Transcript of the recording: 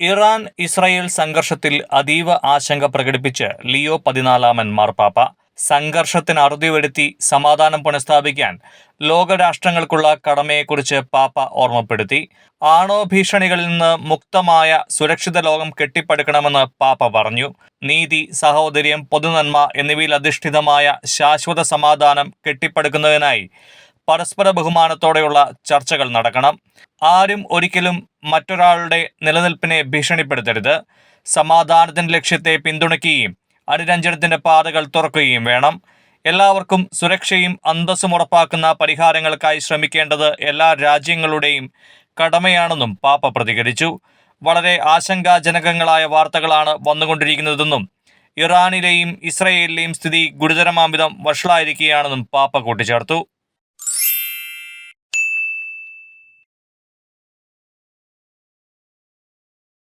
Iran Israel സംഘർഷത്തിൽ അതീവ ആശങ്ക പ്രകടിപ്പിച്ച് ലിയോ 14 മാർപ്പാപ്പ. സംഘർഷത്തിന് അറുതി വരുത്തി സമാധാനം പുനഃസ്ഥാപിക്കാൻ ലോകരാഷ്ട്രങ്ങൾക്കുള്ള കടമയെക്കുറിച്ച് പാപ്പ ഓർമ്മപ്പെടുത്തി. ആണവ ഭീഷണികളിൽ നിന്ന് മുക്തമായ സുരക്ഷിത ലോകം കെട്ടിപ്പടുക്കണമെന്ന് പാപ്പ പറഞ്ഞു. നീതി, സഹോദര്യം, പൊതുനന്മ എന്നിവയിൽ അധിഷ്ഠിതമായ ശാശ്വത സമാധാനം കെട്ടിപ്പടുക്കുന്നതിനായി പരസ്പര ബഹുമാനത്തോടെയുള്ള ചർച്ചകൾ നടക്കണം. ആരും ഒരിക്കലും മറ്റൊരാളുടെ നിലനിൽപ്പിനെ ഭീഷണിപ്പെടുത്തരുത്. സമാധാനത്തിന്റെ ലക്ഷ്യത്തെ പിന്തുണയ്ക്കുകയും അനുരഞ്ജനത്തിന്റെ പാതകൾ തുറക്കുകയും വേണം. എല്ലാവർക്കും സുരക്ഷയും അന്തസ്സും ഉറപ്പാക്കുന്ന പരിഹാരങ്ങൾക്കായി ശ്രമിക്കേണ്ടത് എല്ലാ രാജ്യങ്ങളുടെയും കടമയാണെന്നും പാപ്പ പ്രതികരിച്ചു. വളരെ ആശങ്കാജനകങ്ങളായ വാർത്തകളാണ് വന്നുകൊണ്ടിരിക്കുന്നതെന്നും ഇറാനിലെയും ഇസ്രയേലിലെയും സ്ഥിതി ഗുരുതരമാംവിധം വഷളായിരിക്കുകയാണെന്നും പാപ്പ കൂട്ടിച്ചേർത്തു.